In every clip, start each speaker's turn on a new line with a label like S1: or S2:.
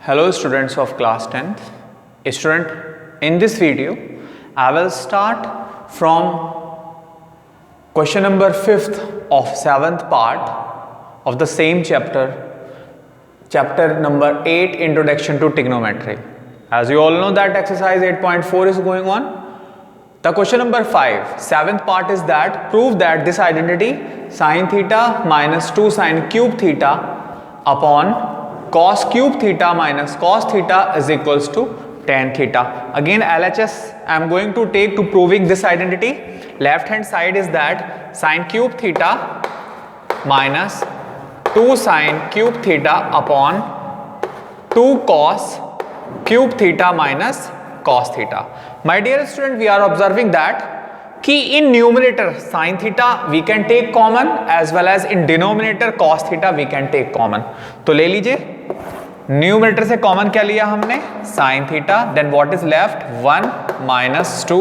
S1: Hello students of class 10th. Student, in this video I will start from question number 5th of 7th part of the same chapter number 8, Introduction to Trigonometry. As you all know that exercise 8.4 is going on. The question number 5, 7th part is that prove that this identity sin theta minus 2 sin cube theta upon cos cube theta minus cos theta is equals to tan theta. Again LHS I am going to take to proving this identity. Left hand side is that sin cube theta minus 2 sin cube theta upon 2 cos cube theta minus cos theta. My dear student, we are observing that कि in numerator sin theta we can take common as well as in denominator cos theta we can take common. तो ले लीजिए numerator से common क्या लिया हमने sin theta, then what is left 1 minus 2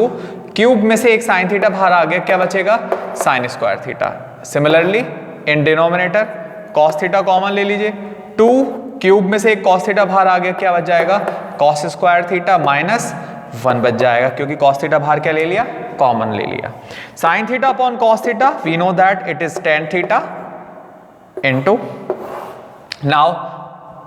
S1: cube में से एक sin थीटा बाहर आ गया, क्या बचेगा sin square theta. Similarly in denominator cos theta common ले लीजिए, 2 क्यूब में से एक cos थीटा बाहर आ गया, क्या बच जाएगा cos स्क्वायर थीटा माइनस 1 बच जाएगा, क्योंकि cos थीटा बाहर क्या ले लिया कॉमन ले लिया. sin theta upon cos theta we know that it is tan theta into now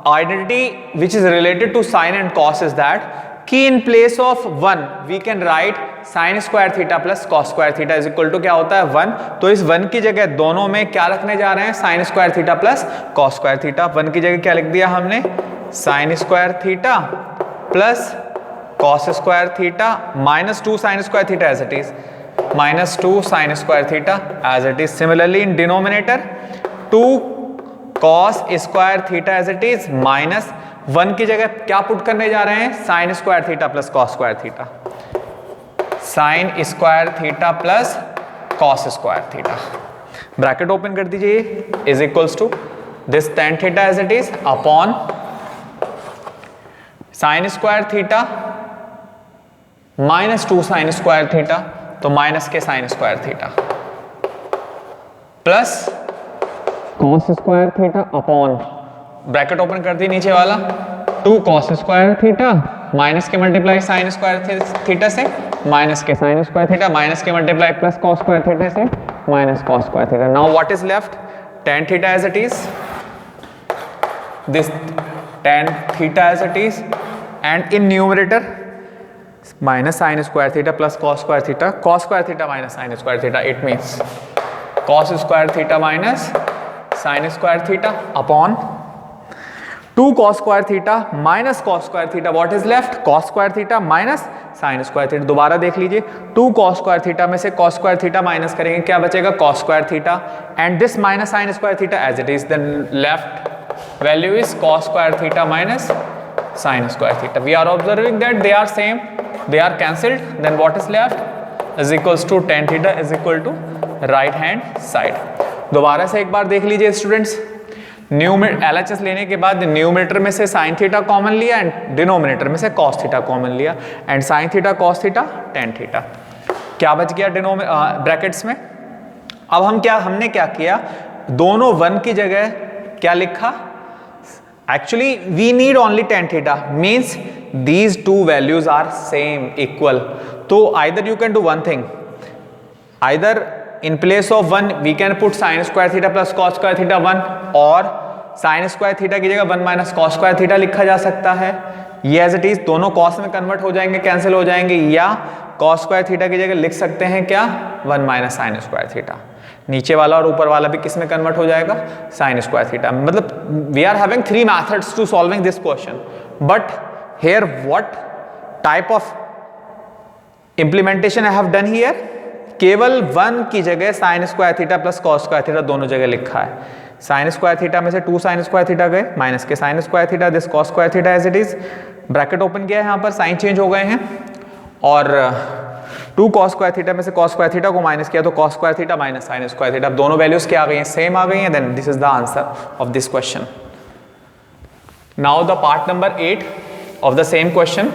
S1: identity which is related to sin and cos is that कि in place of 1 we can write sin square theta plus cos square theta is equal to क्या होता है 1. तो इस 1 की जगह दोनों में क्या रखने जा रहे हैं sin square theta plus cos square theta. 1 की जगह क्या लिख दिया हमने sin square theta plus cos square theta minus 2 sin square theta as it is, minus 2 sin square theta as it is. Similarly in denominator 2 cos square theta as it is minus 1 की जगह क्या put करने जा रहे हैं sine square theta plus cos square theta, sine square theta plus cos square theta. Bracket open कर दीजिए is equals to this tan theta as it is upon sine square theta minus 2 sine square theta, तो minus के sine square theta plus cos square theta upon bracket open कर दी नीचे वाला 2 cos square theta minus के multiply sine square theta से minus के sine square theta minus के multiply plus cos square theta से minus cos square theta. Now what is left tan theta as it is, this tan theta as it is and in numerator minus sine square theta plus cos square theta, cos square theta minus sine square theta, it means cos square theta minus sine square theta upon 2 cos square theta minus cos square theta. What is left cos square theta minus sine square theta. दोबारा देख लीजिए 2 cos square theta में से cos square theta minus करेंगे, क्या बचेगा cos square theta and this minus sine square theta as it is, then left value is cos square theta minus sine square theta. We are observing that they are same, they are cancelled, then what is left is equals to tan theta is equal to right hand side. दोबारा से एक बार देख लीजिए students, LHS लेने के बाद numerator में से साइन थीटा कॉमन लिया एंड डिनोमिनेटर में से कॉस थीटा कॉमन लिया and sine theta cos theta tan theta, क्या बच गया ब्रैकेट्स में. अब हमने क्या किया, दोनों 1 की जगह क्या लिखा, actually we need only tan theta means these two values are same equal. तो either you can do one thing, either in place of 1 we can put sin square theta plus cos square theta 1 और sin square theta की जगह 1 minus cos square theta लिखा जा सकता है. ये as it is दोनों cos में कन्वर्ट हो जाएंगे, कैंसिल हो जाएंगे, या cos square theta की जगह लिख सकते हैं क्या 1 minus sin square theta. नीचे वाला और ऊपर वाला भी किस में कन्वर्ट हो जाएगा sin square theta. मतलब we are having 3 methods to solving this question, but here what type of implementation I have done here, केवल 1 की जगह sign square theta plus cos square theta दोनों जगह लिखा है. साइन स्क्वायर थीटा में से 2 साइन स्क्वायर थीटा गए माइनस के sine square theta, this cos square theta as it is. Bracket open किया है, यहाँ पर साइन चेंज हो गए हैं और 2 कॉस स्क्वायर थीटा में से कॉस स्क्वायर थीटा को माइनस किया तो cos square theta minus sine square theta. अब दोनों वैल्यूज क्या आ गई हैं, सेम आ गई हैं. Then this is the answer of this question. Now the part number 8 of the same question.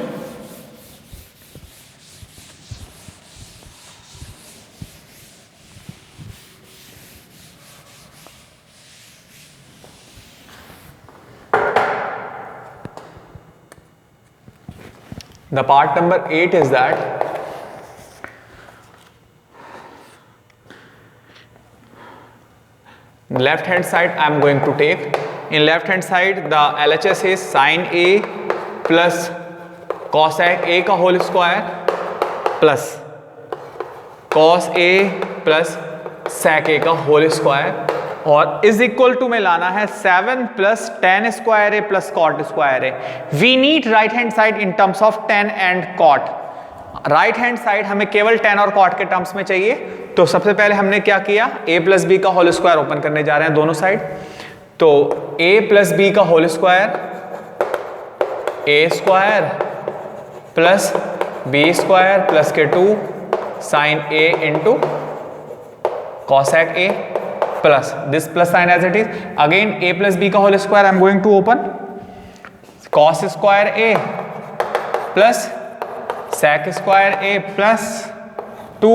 S1: The part number 8 is that left hand side I am going to take. In left hand side the LHS is sin A plus cosec A का whole square plus cos A प्लस sec A का whole square और is equal to में लाना है 7 plus tan square A plus cot square A. We need right hand side in terms of tan and cot. Right hand side हमें केवल tan और cot के terms में चाहिए. तो सबसे पहले हमने क्या किया, a प्लस बी का होल स्क्वायर ओपन करने जा रहे हैं दोनों साइड. तो a प्लस बी का whole square a square plus B square plus के 2 sine a into cosec a plus this plus sign as it is. Again a plus b का whole square I am going to open. Cos square a plus sec square a plus 2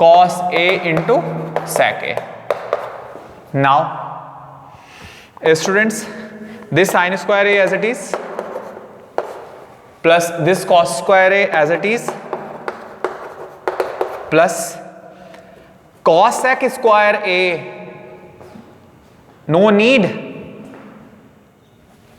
S1: cos a into sec a. Now students, this sin square a as it is plus this cos square a as it is plus cosec square a, no need.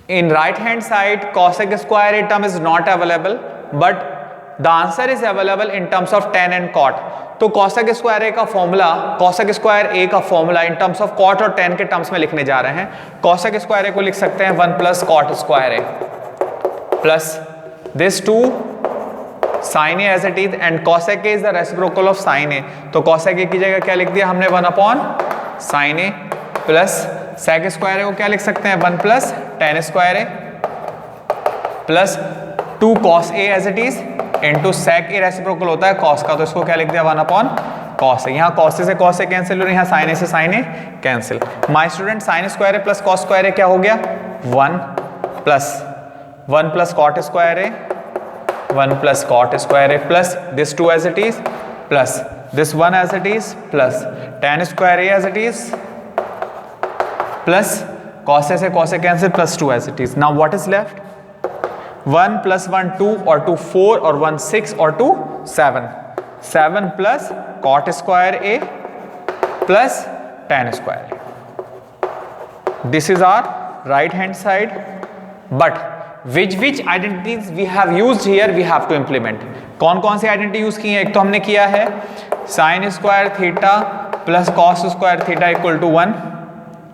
S1: In right hand side cosec square a term is not available, but the answer is available in terms of tan and cot. तो cosec square a का formula, cosec square a का formula in terms of cot और tan के terms में लिखने जा रहे हैं. cosec square a को लिख सकते हैं 1 plus cot square a plus this 2 sin a as it is and cosec a is the reciprocal of sin a. तो cosec a की जगह क्या लिख दिया हमने 1 अपॉन sin a प्लस sec स्क्वायर a को क्या लिख सकते हैं 1 plus tan square a plus 2 cos a as it is into sec a reciprocal होता है cos का, तो इसको क्या लिख दिया 1 अपॉन cos a. यहाँ cos a से cos a कैंसिल हो रही है, यहाँ sin a से sin a cancel. My student sin square a plus cos square a क्या हो गया 1 plus cot square a 1 plus cot square a plus this 2 as it is plus this 1 as it is plus tan square a as it is plus cos a से cos a cancel plus 2 as it is. Now what is left? 1 plus 1 2 or 2 4 or 1 6 or 2 7. 7 plus cot square a plus tan square a. This is our right hand side, but which identities we have used here we have to implement. कौन कौन सी identity use की है? एक तो हमने किया है sine square theta plus cos square theta equal to 1.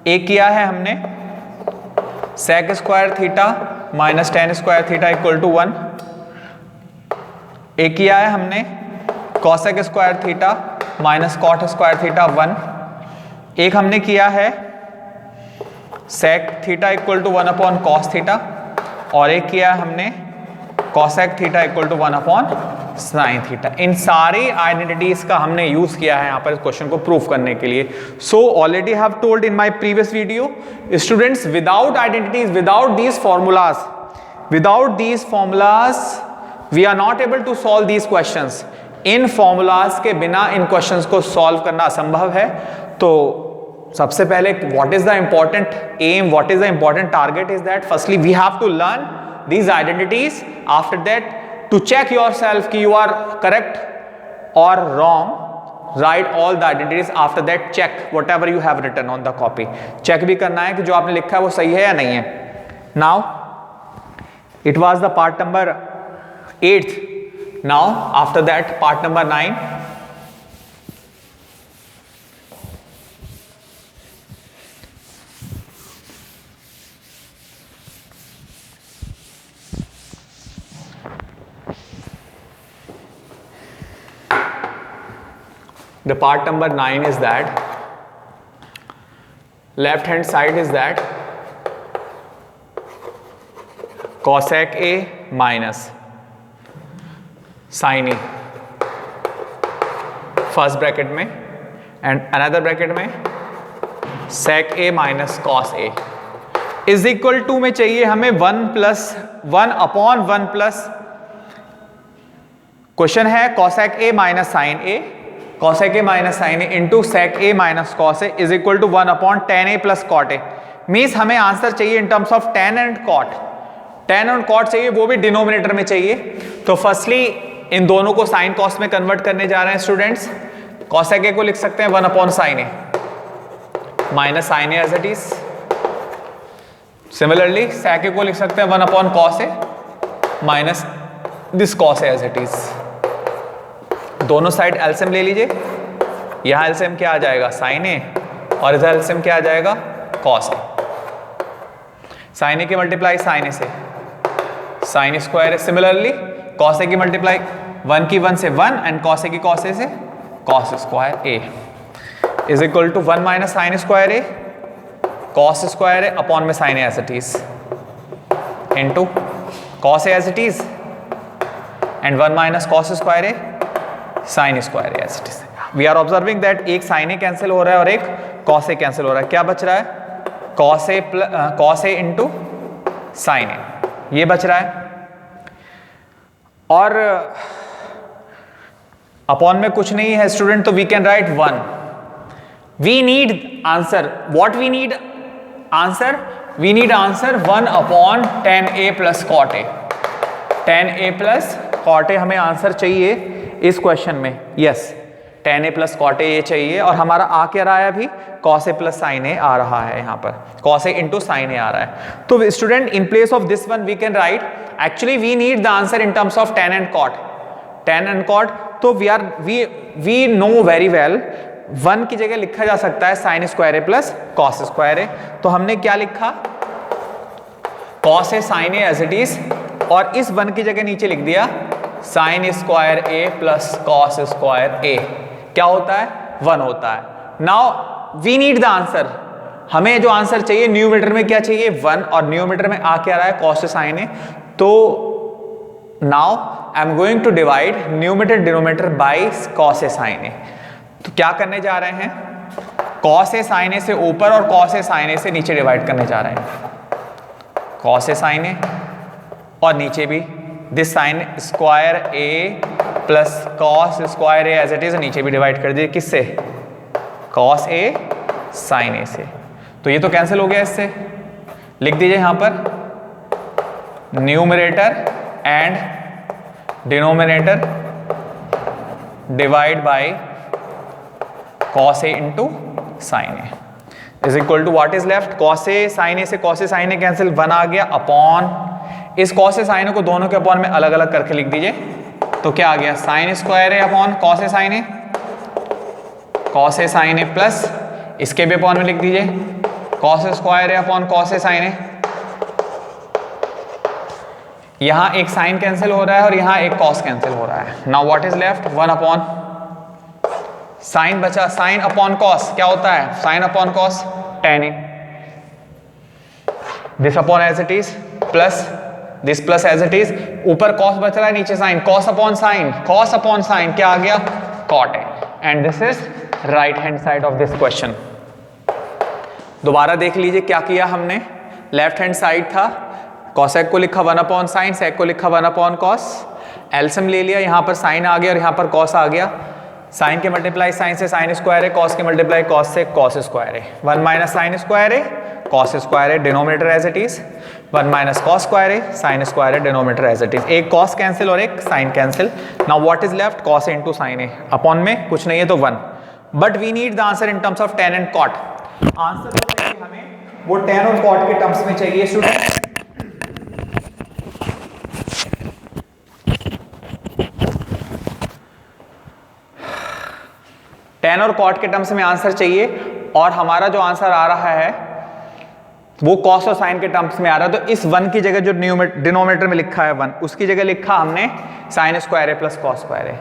S1: एक किया है हमने sec square theta minus tan square theta equal to 1. एक किया है हमने cosec square theta minus cot square theta 1. एक हमने किया है sec theta equal to 1 upon cos theta और एक किया हमने cosec theta equal to 1 upon sine theta. इन सारी आइडेंटिटीज का हमने यूज किया है यहाँ पर इस क्वेश्चन को प्रूफ करने के लिए. So already have told in my previous video students, without identities, without these formulas we are not able to solve these questions. इन फॉर्मूलाज के बिना इन क्वेश्चंस को सॉल्व करना असंभव है. तो सबसे पहले what is the important aim, what is the important target is that firstly we have to learn these identities. After that to check yourself कि you are correct or wrong, write all the identities. After that check whatever you have written on the copy. check भी करना है कि जो आपने लिखा है वो सही है या नहीं है. Now it was the part number 8. Now after that part number 9. The part number 9 is that left hand side is that cosec a minus sin a first bracket में एंड अनदर ब्रैकेट में sec a minus cos a is equal to में चाहिए हमें 1 plus 1 upon 1 plus question है cosec a minus sin a cosec a minus sin a into sec a minus cos a is equal to 1 upon tan a plus cot a. Means हमें answer चाहिए in terms of tan and cot. tan और cot चाहिए, वो भी denominator में चाहिए। तो firstly इन दोनों को साइन कॉस में कन्वर्ट करने जा रहे हैं स्टूडेंट्स। cosec a को लिख सकते हैं 1/sin a minus sin a as it is. Similarly sec a को लिख सकते हैं 1/cos a minus this cos a as it is. दोनों साइड एलसीएम ले लीजिए। यहां एलसीएम क्या आ जाएगा sin a और इधर एलसीएम क्या आ जाएगा cos a। sin a की मल्टीप्लाई sin a से sin स्क्वायर है। सिमिलरली cos a की मल्टीप्लाई 1 की 1 से 1 एंड cos a की cos a से cos square a is equal to 1 minus sin square a cos square a upon में sin a as it is into cos a as it is and 1 minus cos square a sin square a as it is. We are observing that एक sin a cancel हो रहा है और एक cos a cancel हो रहा है। क्या बच रहा है cos a into sin a, ये बच रहा है। और अपॉन में कुछ नहीं है स्टूडेंट, तो we can write 1। We need answer, what we need answer, we need answer 1/tan a plus cot a। tan a plus cot a हमें आंसर चाहिए इस क्वेश्चन में। Yes, tan a plus cot a ये चाहिए। और हमारा आ क्या रहा है अभी, cos a plus sin a आ रहा है, यहाँ पर cos a into sin a आ रहा है। तो student in place of this one we can write, actually we need the answer in terms of tan and cot। tan and cot, तो वी नो वेरी वेल 1 की जगह लिखा जा सकता है sin square a plus cos square a। तो हमने क्या लिखा, cos a sin a as it is, और इस 1 की जगह नीचे लिख दिया sin square a plus cos square a। क्या होता है, 1 होता है। Now we need the answer, हमें जो आंसर चाहिए न्यूमरेटर में क्या चाहिए 1, और न्यूमरेटर में आ क्या रहा है cos sin a। तो now I am going to divide numerator denominator by cos a sin a। तो क्या करने जा रहे हैं, cos a sin a से ऊपर और cos a sin a से नीचे डिवाइड करने जा रहे हैं। cos a sin a और नीचे भी this sin square a plus cos square a as it is, नीचे भी डिवाइड कर दीजिए किससे, cos a sin a से। तो ये तो कैंसिल हो गया, इससे लिख दीजिए यहां पर numerator and denominator divide by cos a into sin a is equal to what is left, cos a sin a से cos a sin a cancel, 1 आ गया अपॉन इस cos a sin a को दोनों के अपॉन में अलग अलग करके लिख दीजिए। तो क्या आ गया sin square a upon cos a sin a, cos a sin a plus इसके भी अपॉन में लिख दीजिए cos square a upon cos a sin a। यहां एक साइन कैंसिल हो रहा है और यहां एक cos कैंसिल हो रहा है। Now what is left, 1 upon sine बचा, साइन अपॉन cos क्या होता है, sine upon cos tan a, this upon as it is plus this plus as it is, ऊपर cos बच रहा है नीचे साइन, cos अपॉन साइन क्या आ गया cot a। And this is right hand side of this question. दोबारा देख लीजिए क्या किया हमने, लेफ्ट हैंड साइड था, cosec को लिखा 1/sin, sec को लिखा 1/cos, एलसीएम ले लिया, यहां पर साइन आ गया और यहां पर cos आ गया। साइन के मल्टीप्लाई साइन से साइन स्क्वायर है, cos के मल्टीप्लाई cos से cos स्क्वायर है, 1 माइनस साइन स्क्वायर है cos स्क्वायर है, denominator as it is 1 minus cos square है, साइन स्क्वायर है, डिनोमिनेटर एज इट इज, एक cos कैंसिल और एक sine cancel. Now what is left, cos into sine है, upon में कुछ नहीं है तो 1, but we need the answer in terms of tan and cot। Answer जो चाहिए हमें वो tan और cot के टर्म्स में चाहिए स्टूडेंट। tan और cot के टर्म्स में आंसर चाहिए, और हमारा जो आंसर आ रहा है वो cos और sin के टर्म्स में आ रहा है। तो इस 1 की जगह जो डिनोमिनेटर में लिखा है 1, उसकी जगह लिखा हमने sin स्क्वायर है प्लस cos स्क्वायर है।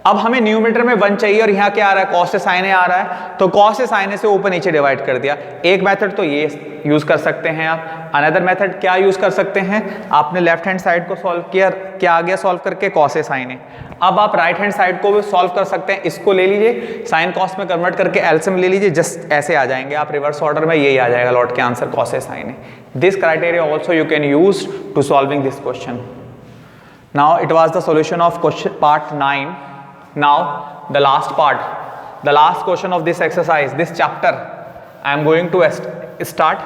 S1: अब हमें न्यूमरेटर में 1 चाहिए और यहाँ क्या आ रहा है, cos से sin a आ रहा है, तो cos से sin a से ऊपर नीचे डिवाइड कर दिया। एक मेथड तो ये यूज कर सकते हैं आप, अनदर मेथड क्या यूज कर सकते हैं, आपने लेफ्ट हैंड साइड को सॉल्व किया, क्या आ गया सॉल्व करके cos से sin a। अब आप राइट हैंड साइड को भी सॉल्व कर सकते हैं, इसको ले लीजिए साइन cos में कन्वर्ट करके एलसीएम ले लीजिए, जस्ट ऐसे आ जाएंगे आप रिवर्स ऑर्डर में, यही आ जाएगा लौट के आंसर cos से sin a। This criteria also you can use to solving this question. Now it was the solution of question part 9। Now the last part, the last question of this exercise, this chapter I am going to start.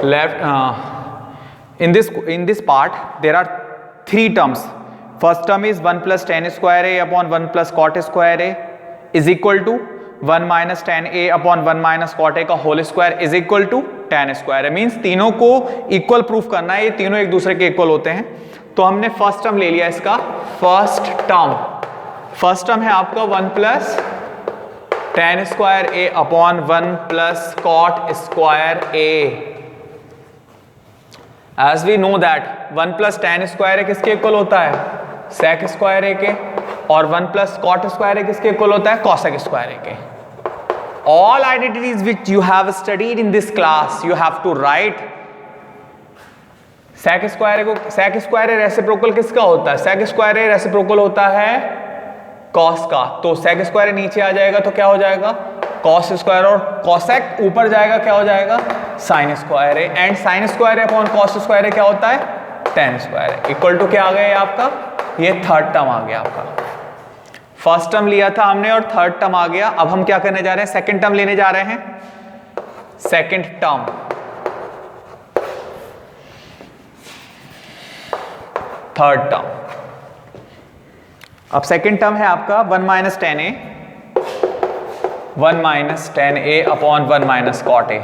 S1: left in this part there are three terms. First term is 1 plus tan square a upon 1 plus cot square a is equal to 1 minus tan a upon 1 minus cot a का whole square is equal to tan square. Means तीनों को equal proof करना है, ये तीनों एक दूसरे के इक्वल होते हैं. तो हमने फर्स्ट टर्म ले लिया इसका. फर्स्ट टर्म है आपका 1 plus tan square a upon 1 plus cot square a. As we know that 1 plus tan square a किसके इक्वल होता है? sec स्क्वायर a के. और 1 प्लस कॉट स्क्वायर ए किसके इक्वल होता है? कॉसेक स्क्वायर ए के. All identities which you have studied in this class you have to write. Sec square A को, सेक स्क्वायर ए रेसिप्रोकल किसका होता है? सेक स्क्वायर ए रेसिप्रोकल होता है कॉस का. तो सेक स्क्वायर ए नीचे आ जाएगा तो क्या हो जाएगा? Cos square. और कॉसेक ऊपर जाएगा क्या हो जाएगा? Sine square A. And sine square A upon cos square A क्या होता है? Tan square A. Equal to क्या आ गया आपका? ये थर्ड टर्म आ गया आपका. फर्स्ट टर्म लिया था हमने और थर्ड टर्म आ गया. अब हम क्या करने जा रहे हैं? सेकंड टर्म लेने जा रहे हैं. Second term, third term. अब सेकंड टर्म है आपका 1 minus tan A, 1 minus tan A upon 1 minus cot A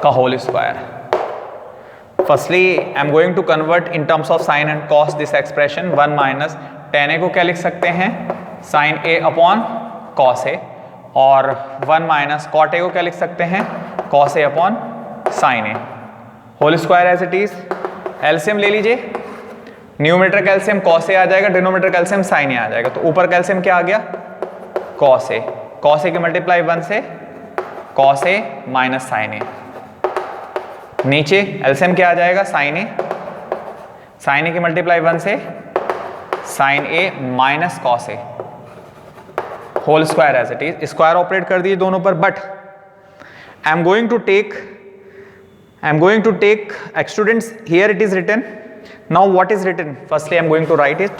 S1: का whole square. Firstly I am going to convert in terms of sine and cos this expression. 1 minus tan A को क्या लिख सकते हैं? Sine A upon cos A. और 1 minus cot ए को क्या लिख सकते हैं? Cos A upon sine A. Whole square as it is. LCM ले लीजिए. न्यूमरेटर का एलसीएम कॉस ए आ जाएगा, डिनोमिनेटर का एलसीएम साइन ए आ जाएगा. तो ऊपर का एलसीएम क्या आ गया? Cos A. कॉस ए की मल्टीप्लाई 1 से कॉस ए माइनस साइन ए. नीचे एलसीएम क्या आ जाएगा? साइन ए. साइन ए की मल्टीप्लाई 1 से sine A minus cos A. Whole square as it is. Square operate कर दिए दोनों पर. But I am going to take students here it is written. Now what is written? Firstly I am going to write it.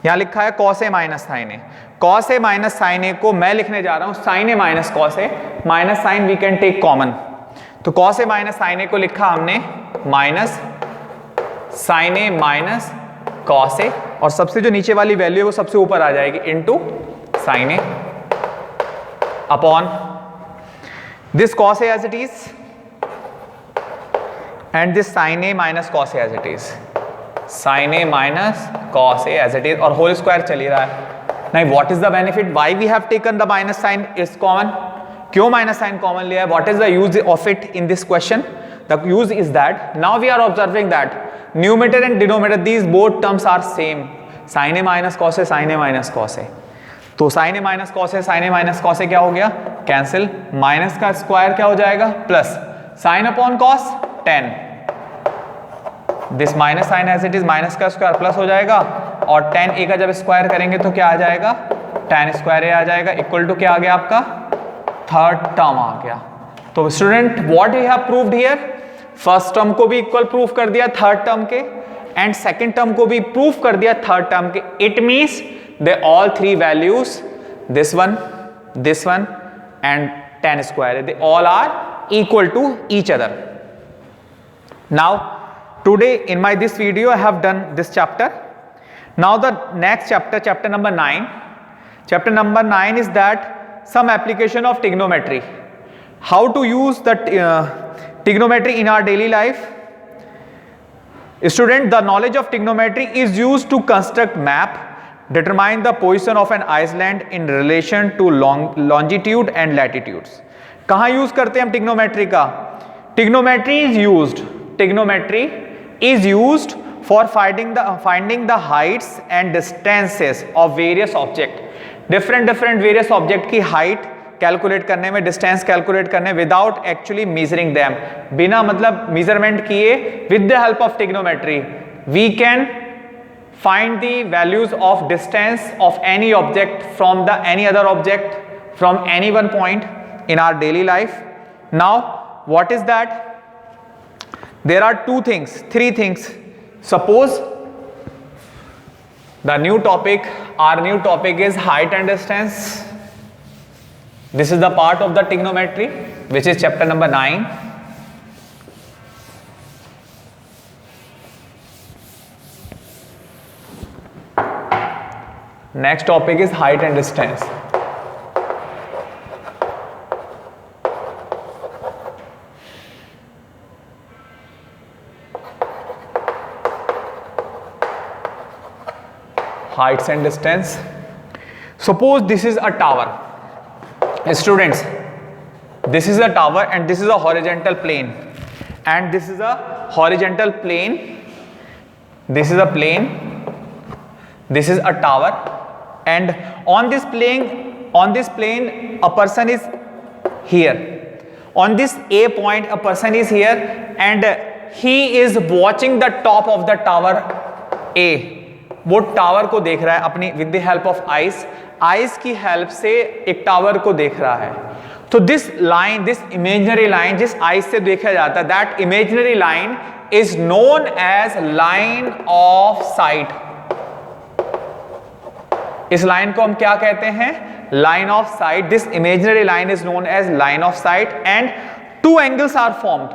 S1: यहां लिखा है cos A minus sine A. Cos A minus sine A को मैं लिखने जा रहा हूं sine A minus cos A. Minus sine we can take common. तो cos A minus sine A को लिखा हमने minus sine A minus cos A. और सबसे जो नीचे वाली वैल्यू है वो सबसे ऊपर आ जाएगी into sine A upon this cos A as it is and this sine A minus cos A as it is. Sine A minus cos A as it is. और होल स्क्वायर चल ही रहा है. नहीं, what is the benefit? Why we have taken the minus sine is common? क्यों minus sine common लिया है? What is the use of it in this question? The use is that now we are observing that numerator and denominator these both terms are same. sin a minus cos a, sin a minus cos a. तो sin a minus cos a, sin a minus cos a क्या हो गया? Cancel. Minus का square क्या हो जाएगा? Plus sin upon cos 10. This minus sine as it is. Minus का square plus हो जाएगा. और 10 a का जब स्क्वायर करेंगे तो क्या आ जाएगा? tan स्क्वायर a आ जाएगा. इक्वल टू क्या आ गया आपका? थर्ड टर्म आ गया. तो student what you have proved here? First term को भी इक्वल प्रूफ कर दिया थर्ड टर्म के, एंड सेकंड टर्म को भी प्रूफ कर दिया थर्ड टर्म के. It means they all three values, this one and tan square, they all are equal to each other. Now today in my this video I have done this chapter. Now the next chapter, chapter number 9. Chapter number 9 is that some application of trigonometry. How to use the trigonometry in our daily life. Student, the knowledge of trigonometry is used to construct map, determine the position of an island in relation to longitude and latitudes. कहाँ use करते हैं हम trigonometry का? Trigonometry is used for finding the heights and distances of various object. different various object की height calculate करने में, distance calculate करने without actually measuring them. बिना मतलब मेजरमेंट किए with the help of trigonometry we can find the values of distance of any object from the any other object from any one point in our daily life. Now what is that? There are three things. Suppose the new topic, our new topic is height and distance. This is the part of the trigonometry which is chapter number 9. Next topic is height and distance. Heights and distance. Suppose this is a tower. Students, this is a tower and this is a horizontal plane, and this is a horizontal plane. This is a plane. This is a tower, and on this plane a person is here. On this A point a person is here and he is watching the top of the tower A. वो tower को देख रहा है अपनी with the help of eyes की help से एक tower को देख रहा है. तो this line, this imaginary line जिस आइस से देखा जाता है, that imaginary line is known as line of sight. इस लाइन को हम क्या कहते हैं? Line of sight. This imaginary line is known as line of sight and two angles are formed.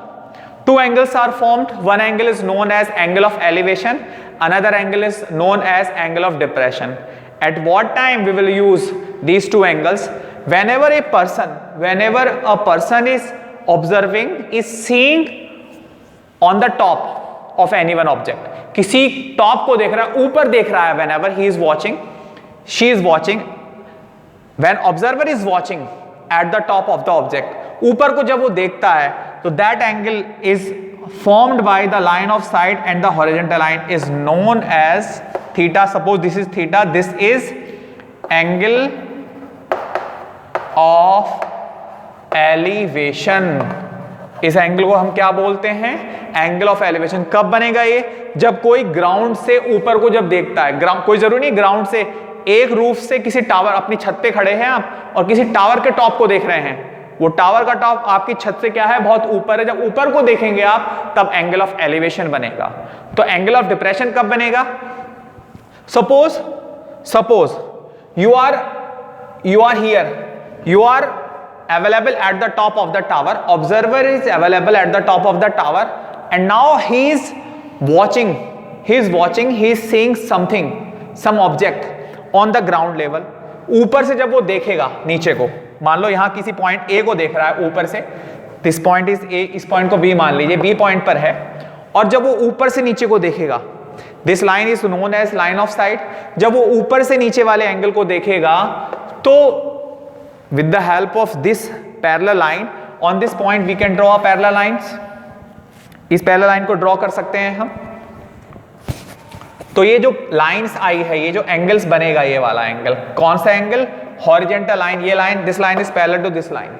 S1: Two angles are formed. One angle is known as angle of elevation. Another angle is known as angle of depression. At what time we will use these two angles? Whenever a person is observing, is seeing on the top of any one object. किसी top को देख रहा है, ऊपर देख रहा है. Whenever he is watching, she is watching. When observer is watching at the top of the object, ऊपर को जब वो देखता है, तो that angle is formed by the line of sight and the horizontal line is known as theta. Suppose this is theta, this is angle of elevation. इस angle को हम क्या बोलते हैं? Angle of elevation. कब बनेगा ये? जब कोई ग्राउंड से ऊपर को जब देखता है. ग्राउंड कोई जरूरी नहीं, ग्राउंड से एक रूफ से किसी टावर, अपनी छत पे खड़े हैं आप और किसी टावर के टॉप को देख रहे हैं. वो टावर का टॉप आपकी छत से क्या है? बहुत ऊपर है. जब ऊपर को देखेंगे आप, तब एंगल ऑफ एलिवेशन बनेगा. तो एंगल ऑफ डिप्रेशन कब बनेगा? Suppose you are here, you are available at the top of the tower, observer is available at the top of the tower, and now he is watching, he is seeing something, some object on the ground level. ऊपर से जब वो देखेगा नीचे को, मान लो यहां किसी पॉइंट ए को देख रहा है ऊपर से, दिस पॉइंट इज ए, इस पॉइंट को बी मान लीजिए, बी पॉइंट पर है, और जब वो ऊपर से नीचे को देखेगा, this line is known as line of sight. जब वो ऊपर से नीचे वाले एंगल को देखेगा, तो with the help of this parallel line on this point we can draw parallel lines. इस पैरेलल लाइन को ड्रॉ कर सकते हैं हम. तो ये जो लाइंस आई है, ये जो एंगल्स बनेगा, ये वाला एंगल कौन सा एंगल? Horizontal line. ये line, this line is parallel to this line.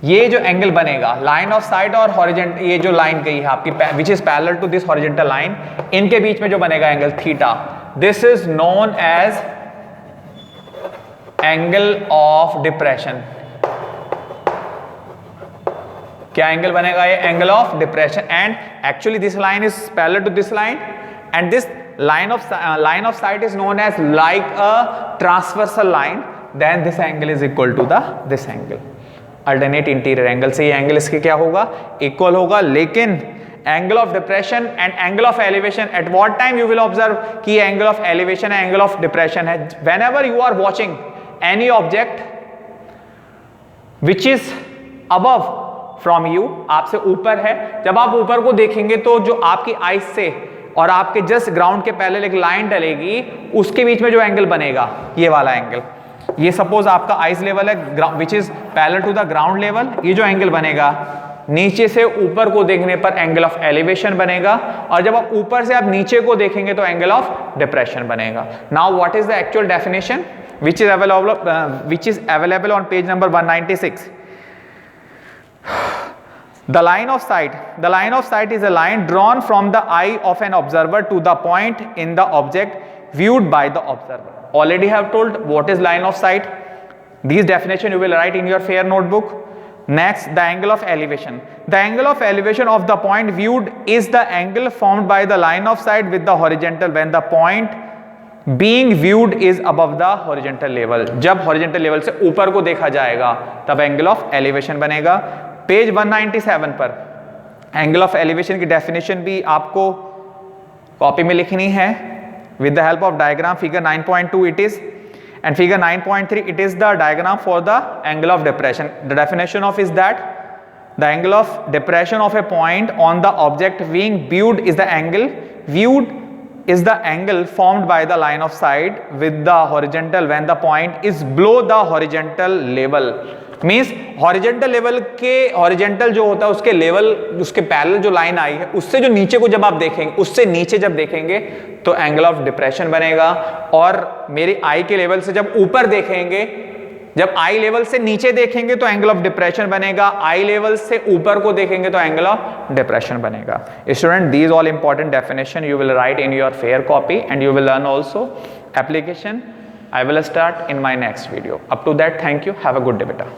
S1: ये जो एंगल बनेगा, लाइन ऑफ साइट और हॉरिजॉन्टल, ये जो लाइन गई है आपकी which is parallel to this horizontal line, इनके बीच में जो बनेगा angle theta, this is known as angle of depression. क्या एंगल बनेगा? ये angle of depression. And actually this line is parallel to this line and this line of sight is known as like a transversal line. Then this angle is equal to this angle. Alternate interior angle से ये angle इसके क्या होगा? Equal होगा. लेकिन angle of depression and angle of elevation, at what time you will observe कि angle of elevation है, angle of depression है? Whenever you are watching any object which is above from you, आपसे ऊपर है. जब आप ऊपर को देखेंगे तो जो आपकी आइज से और आपके जस्ट ग्राउंड के पहले एक लाइन डलेगी, उसके बीच में जो एंगल बनेगा, ये वाला एंगल, ये सपोज आपका आइस लेवल है which is parallel to the ground level. ये जो एंगल बनेगा, नीचे से ऊपर को देखने पर एंगल ऑफ एलिवेशन बनेगा, और जब आप ऊपर से आप नीचे को देखेंगे तो एंगल ऑफ डिप्रेशन बनेगा. Now what is the actual definition which is available on page number 196. The line of sight is a line drawn from the eye of an observer to the point in the object viewed by the observer. Already have told what is line of sight. These definition you will write in your fair notebook. Next, the angle of elevation. The angle of elevation of the point viewed is the angle formed by the line of sight with the horizontal when the point being viewed is above the horizontal level. जब horizontal level से ऊपर को देखा जाएगा, तब angle of elevation बनेगा. Page 197 पर angle of elevation की डेफिनेशन भी आपको कॉपी में लिखनी है with the help of diagram. Figure 9.2 it is And figure 9.3, it is the diagram for the angle of depression. The definition of is that the angle of depression of a point on the object being viewed is the angle formed by the line of sight with the horizontal when the point is below the horizontal level. Means horizontal level के horizontal जो होता है उसके level उसके parallel जो line आई है उससे जो नीचे को जब आप देखेंगे उससे नीचे जब देखेंगे तो एंगल ऑफ डिप्रेशन बनेगा, और मेरी आई के लेवल से जब ऊपर देखेंगे, जब आई लेवल से नीचे देखेंगे तो एंगल ऑफ डिप्रेशन बनेगा, आई लेवल से ऊपर को देखेंगे तो एंगल ऑफ डिप्रेशन बनेगा. Student, these all important definition you will write in your fair copy and you will learn also application. I will start in my next video. Up to that, thank you. Have a good day, beta.